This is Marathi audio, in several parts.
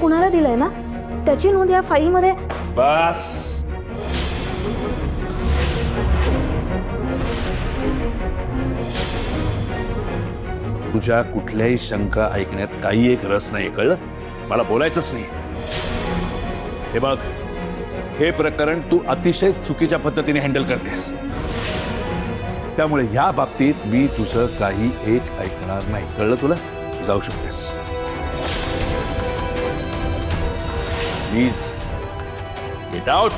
कुणाला दिलंय ना त्याची नोंद या फाईलमध्ये. बस. तुझ्या कुठल्याही शंका ऐकण्यात काही एक रस नाही, कळलं? मला बोलायचंच नाही. हे बघ, हे प्रकरण तू अतिशय चुकीच्या पद्धतीने हँडल करतेस, त्यामुळे ह्या बाबतीत मी तुझं काही एक ऐकणार नाही, कळलं तुला? जाऊ शकतेस. Please get out.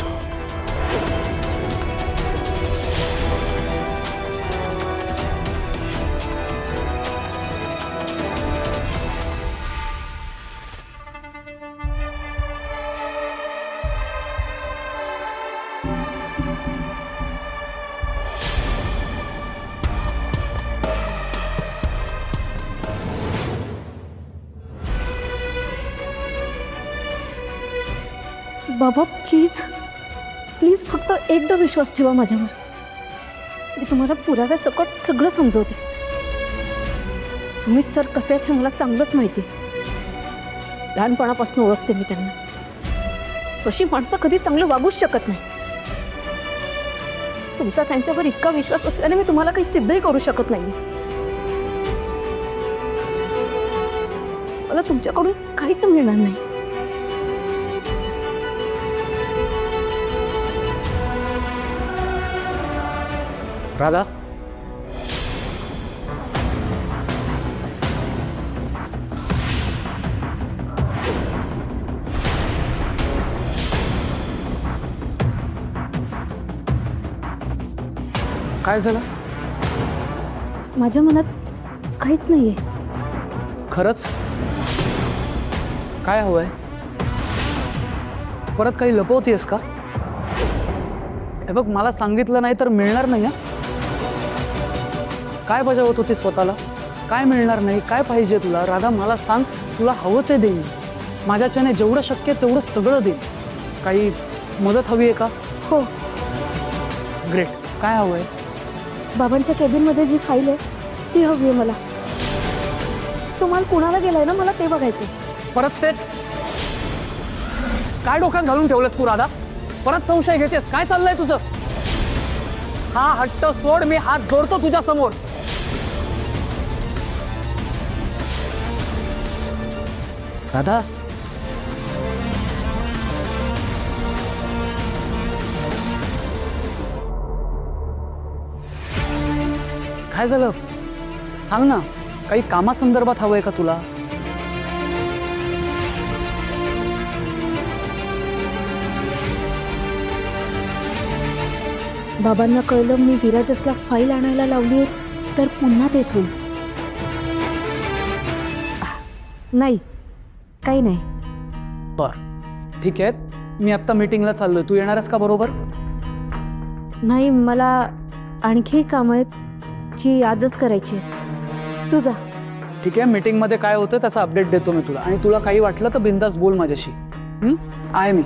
बाबा प्लीज प्लीज फक्त एकदा विश्वास ठेवा माझ्यावर. मी तुम्हाला पुराव्यासकट सगळं समजवते. सुमित सर कसे आहेत हे मला चांगलंच माहिती आहे. लहानपणापासून ओळखते मी त्यांना. तशी माणसं कधी चांगलं वागूच शकत नाही. तुमचा त्यांच्यावर इतका विश्वास असल्याने मी तुम्हाला काही सिद्धही करू शकत नाही. मला तुमच्याकडून काहीच मिळणार नाही. राधा, काय झालं? माझ्या मनात काहीच नाहीये. खरंच? काय हवंय? परत काही लपवतेस का? हे बघ, मला सांगितलं नाही तर मिळणार नाही. हा, काय बजावत होती स्वतःला? काय मिळणार नाही? काय पाहिजे तुला? राधा, मला सांग. तुला हवं ते देईन. माझ्याच्याने जेवढं शक्य तेवढं सगळं देईन. काही मदत हवी आहे का? हो, ग्रेट. काय हवंय? बाबांच्या केबिनमध्ये जी फाईल आहे ती हवी आहे मला. तुम्हाला कुणाला गेलाय ना मला ते बघायचं. परत तेच? काय डोक्यात घालून ठेवलंस तू राधा? परत संशय घेतेस? काय चाललंय तुझं? हा हट्ट सोड. मी हात जोडतो तुझ्या समोर. राधा, काय झालं? सांग ना. काही कामासंदर्भात हवंय का तुला? बाबांना कळलं मी विराजसला फाईल आणायला लावली तर पुन्हा तेच होईल. नाही, काही नाही. बर, ठीक आहे. मी आत्ता मीटिंगला चाललोय. तू येणारस का बरोबर? नाही, मला आणखी कामं आहेत जी आजच करायची आहेत. तू जा. ठीक आहे. मीटिंगमध्ये काय होतं त्याचा अपडेट देतो मी तुला. आणि तुला काही वाटलं तर बिंदास बोल माझ्याशी. आहे मी.